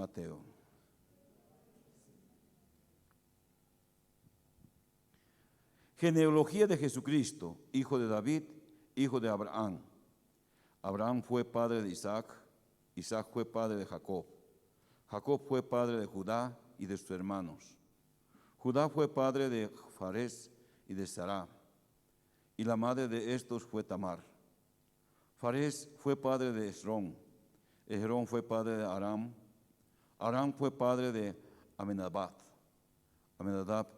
Mateo. Genealogía de Jesucristo, hijo de David, hijo de Abraham. Abraham fue padre de Isaac, Isaac fue padre de Jacob. Jacob fue padre de Judá y de sus hermanos. Judá fue padre de Farés y de Sará, y la madre de estos fue Tamar. Farés fue padre de Esrón, Esrón fue padre de Aram, Aram fue padre de Amenadab, Amenadab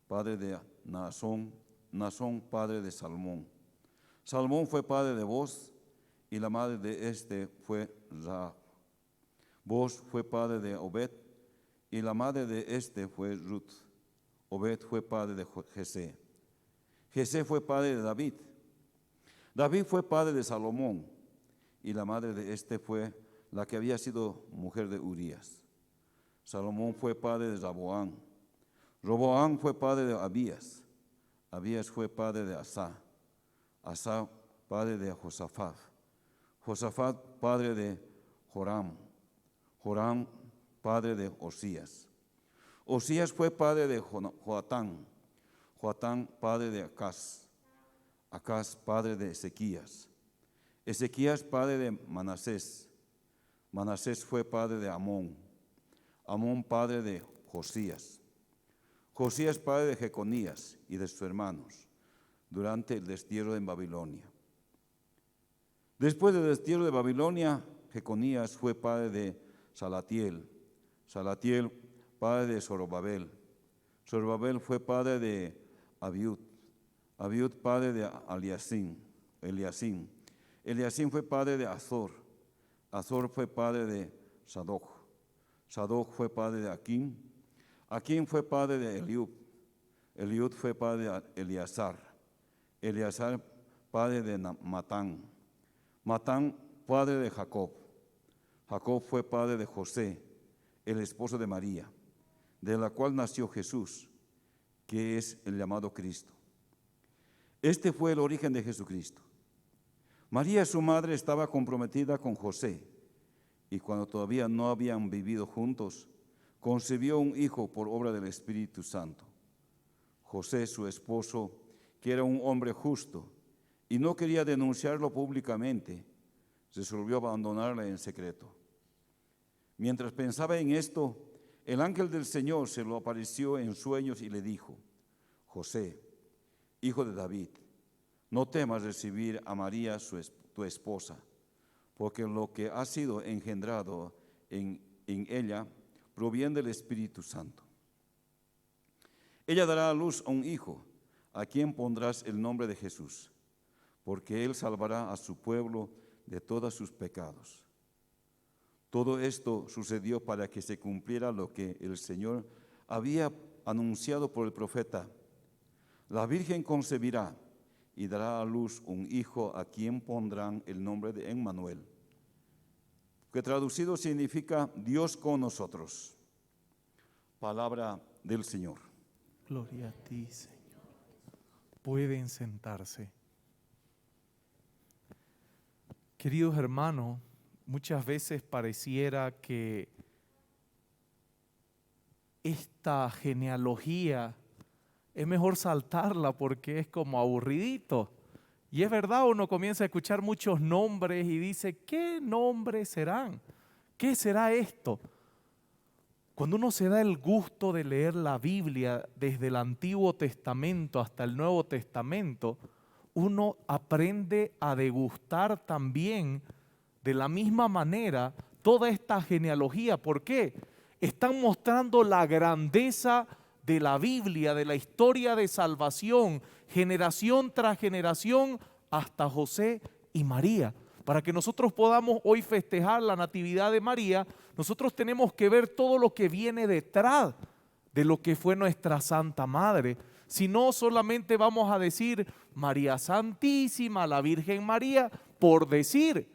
padre de Naasón, Naasón padre de Salmón. Salmón fue padre de Boz, y la madre de este fue Rahab. Boz fue padre de Obed, y la madre de este fue Ruth. Obed fue padre de Jesé. Jesé fue padre de David. David fue padre de Salomón, y la madre de este fue la que había sido mujer de Urías. Salomón fue padre de Roboam. Roboam fue padre de Abías. Abías fue padre de Asa. Asa padre de Josafat. Josafat padre de Joram. Joram padre de Osías. Osías fue padre de Joatán. Joatán padre de Acaz. Acaz padre de Ezequías. Ezequías padre de Manasés. Manasés fue padre de Amón. Amón padre de Josías. Josías padre de Jeconías y de sus hermanos durante el destierro en Babilonia. Después del destierro de Babilonia, Jeconías fue padre de Salatiel. Salatiel padre de Zorobabel. Zorobabel fue padre de Abiud. Abiud padre de Eliacim. Eliacim fue padre de Azor. Azor fue padre de Sadoc. Sadoc fue padre de Aquim. Aquim fue padre de Eliud. Eliud fue padre de Eleazar. Eleazar padre de Matán. Matán padre de Jacob. Jacob fue padre de José, el esposo de María, de la cual nació Jesús, que es el llamado Cristo. Este fue el origen de Jesucristo. María, su madre, estaba comprometida con José, y cuando todavía no habían vivido juntos, concibió un hijo por obra del Espíritu Santo. José, su esposo, que era un hombre justo y no quería denunciarlo públicamente, resolvió abandonarla en secreto. Mientras pensaba en esto, el ángel del Señor se lo apareció en sueños y le dijo: José, hijo de David, no temas recibir a María, tu esposa, porque lo que ha sido engendrado en ella proviene del Espíritu Santo. Ella dará a luz a un hijo, a quien pondrás el nombre de Jesús, porque él salvará a su pueblo de todos sus pecados. Todo esto sucedió para que se cumpliera lo que el Señor había anunciado por el profeta: la Virgen concebirá y dará a luz un hijo, a quien pondrán el nombre de Emmanuel, que traducido significa Dios con nosotros. Palabra del Señor. Gloria a ti, Señor. Pueden sentarse. Queridos hermanos, muchas veces pareciera que esta genealogía es mejor saltarla porque es como aburridito. Y es verdad, uno comienza a escuchar muchos nombres y dice, ¿qué nombres serán? ¿Qué será esto? Cuando uno se da el gusto de leer la Biblia desde el Antiguo Testamento hasta el Nuevo Testamento, uno aprende a degustar también de la misma manera toda esta genealogía. ¿Por qué? Están mostrando la grandeza de la Biblia, de la historia de salvación, generación tras generación, hasta José y María. Para que nosotros podamos hoy festejar la Natividad de María, nosotros tenemos que ver todo lo que viene detrás de lo que fue nuestra Santa Madre. Si no, solamente vamos a decir María Santísima, la Virgen María, por decir,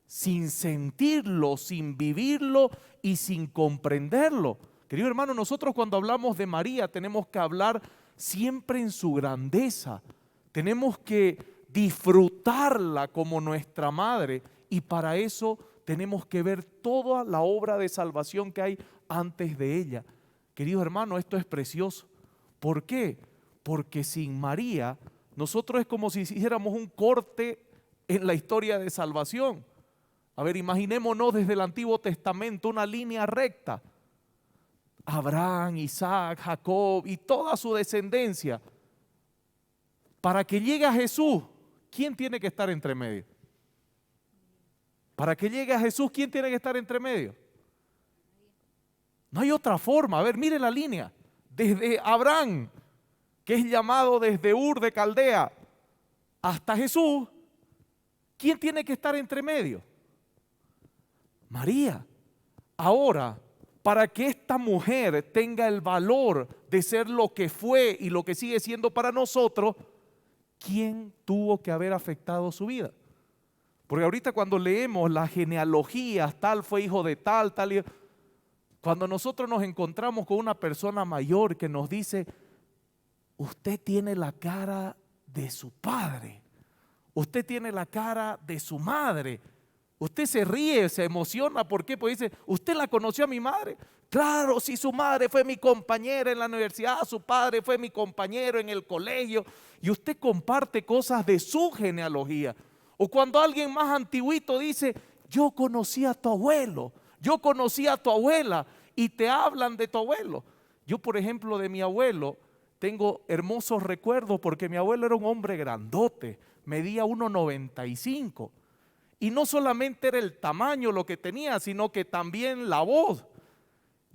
sin sentirlo, sin vivirlo y sin comprenderlo. Querido hermano, nosotros cuando hablamos de María tenemos que hablar siempre en su grandeza. Tenemos que disfrutarla como nuestra madre, y para eso tenemos que ver toda la obra de salvación que hay antes de ella. Queridos hermanos, esto es precioso. ¿Por qué? Porque sin María, nosotros es como si hiciéramos un corte en la historia de salvación. A ver, imaginémonos desde el Antiguo Testamento una línea recta. Abraham, Isaac, Jacob y toda su descendencia. Para que llegue a Jesús, ¿quién tiene que estar entre medio? Para que llegue a Jesús, ¿quién tiene que estar entre medio? No hay otra forma. A ver, mire la línea. Desde Abraham, que es llamado desde Ur de Caldea, hasta Jesús, ¿quién tiene que estar entre medio? María. Ahora, para que esta mujer tenga el valor de ser lo que fue y lo que sigue siendo para nosotros, ¿quién tuvo que haber afectado su vida? Porque ahorita cuando leemos las genealogías, tal fue hijo de tal, tal, cuando nosotros nos encontramos con una persona mayor que nos dice, usted tiene la cara de su padre, usted tiene la cara de su madre, usted se ríe, se emociona, ¿por qué? Porque dice, ¿usted la conoció a mi madre? Claro, si su madre fue mi compañera en la universidad, su padre fue mi compañero en el colegio, y usted comparte cosas de su genealogía. O cuando alguien más antiguito dice, yo conocí a tu abuelo, yo conocí a tu abuela, y te hablan de tu abuelo. Yo, por ejemplo, de mi abuelo, tengo hermosos recuerdos porque mi abuelo era un hombre grandote, medía 1,95. Y no solamente era el tamaño lo que tenía, sino que también la voz.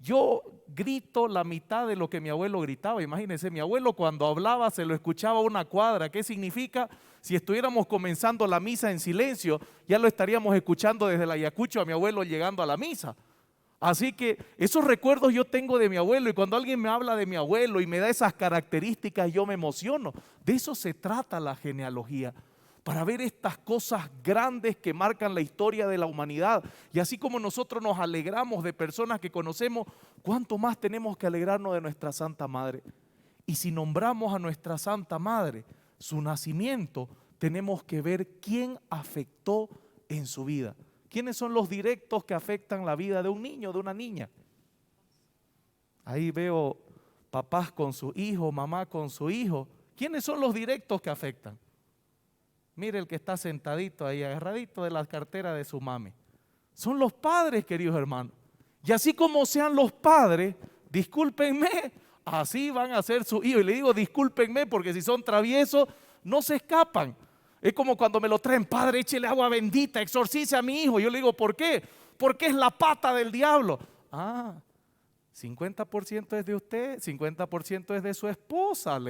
Yo grito la mitad de lo que mi abuelo gritaba. Imagínense, mi abuelo cuando hablaba se lo escuchaba a una cuadra. ¿Qué significa? Si estuviéramos comenzando la misa en silencio, ya lo estaríamos escuchando desde el Ayacucho a mi abuelo llegando a la misa. Así que esos recuerdos yo tengo de mi abuelo, y cuando alguien me habla de mi abuelo y me da esas características, yo me emociono. De eso se trata la genealogía, para ver estas cosas grandes que marcan la historia de la humanidad. Y así como nosotros nos alegramos de personas que conocemos, ¿cuánto más tenemos que alegrarnos de nuestra Santa Madre? Y si nombramos a nuestra Santa Madre, su nacimiento, tenemos que ver quién afectó en su vida. ¿Quiénes son los directos que afectan la vida de un niño, de una niña? Ahí veo papás con su hijo, mamá con su hijo. ¿Quiénes son los directos que afectan? Mire el que está sentadito ahí, agarradito de la cartera de su mami. Son los padres, queridos hermanos. Y así como sean los padres, discúlpenme, así van a ser sus hijos. Y le digo discúlpenme porque si son traviesos, no se escapan. Es como cuando me lo traen, padre, échele agua bendita, exorcice a mi hijo. Yo le digo, ¿por qué? Porque es la pata del diablo. 50% es de usted, 50% es de su esposa.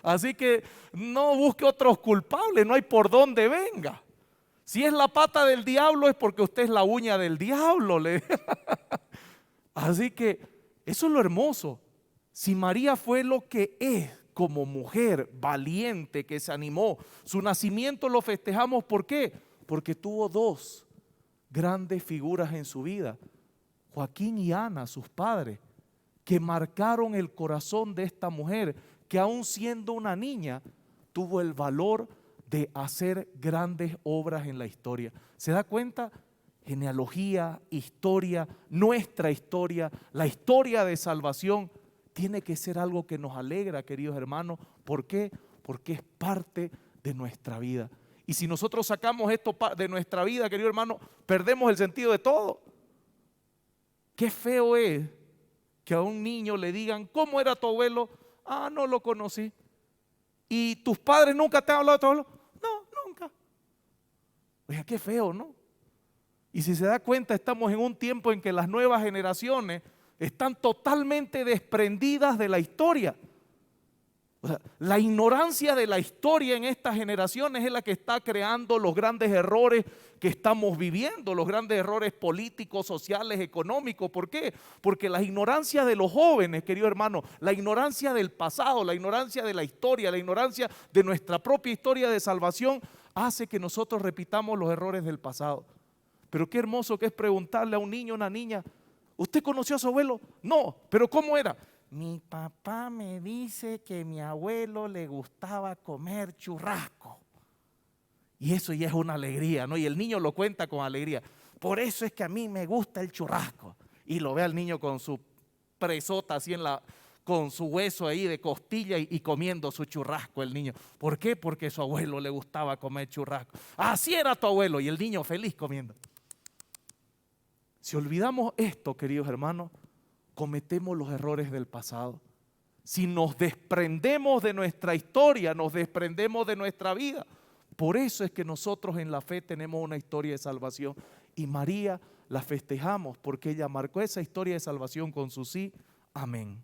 Así que no busque otros culpables, no hay por dónde venga. Si es la pata del diablo es porque usted es la uña del diablo. Así que eso es lo hermoso. Si María fue lo que es, como mujer valiente que se animó, su nacimiento lo festejamos. ¿Por qué? Porque tuvo dos grandes figuras en su vida, Joaquín y Ana, sus padres, que marcaron el corazón de esta mujer, que aún siendo una niña, tuvo el valor de hacer grandes obras en la historia. ¿Se da cuenta? Genealogía, historia, nuestra historia, la historia de salvación, tiene que ser algo que nos alegra, queridos hermanos. ¿Por qué? Porque es parte de nuestra vida. Y si nosotros sacamos esto de nuestra vida, queridos hermanos, perdemos el sentido de todo. Qué feo es que a un niño le digan, ¿cómo era tu abuelo? No lo conocí. ¿Y tus padres nunca te han hablado de tu abuelo? No, nunca. Oiga, qué feo, ¿no? Y si se da cuenta, estamos en un tiempo en que las nuevas generaciones están totalmente desprendidas de la historia. O sea, la ignorancia de la historia en estas generaciones es la que está creando los grandes errores que estamos viviendo, los grandes errores políticos, sociales, económicos. ¿Por qué? Porque la ignorancia de los jóvenes, querido hermano, la ignorancia del pasado, la ignorancia de la historia, la ignorancia de nuestra propia historia de salvación hace que nosotros repitamos los errores del pasado. Pero qué hermoso que es preguntarle a un niño, a una niña, ¿usted conoció a su abuelo? No, pero ¿cómo era? Mi papá me dice que mi abuelo le gustaba comer churrasco. Y eso ya es una alegría, ¿no? Y el niño lo cuenta con alegría. por eso es que a mí me gusta el churrasco. Y lo ve al niño con su presota así con su hueso ahí de costilla y comiendo su churrasco el niño. ¿Por qué? Porque a su abuelo le gustaba comer churrasco. Así era tu abuelo y el niño feliz comiendo. Si olvidamos esto, queridos hermanos, cometemos los errores del pasado. Si nos desprendemos de nuestra historia, nos desprendemos de nuestra vida. Por eso es que nosotros en la fe tenemos una historia de salvación. Y María la festejamos porque ella marcó esa historia de salvación con su sí. Amén.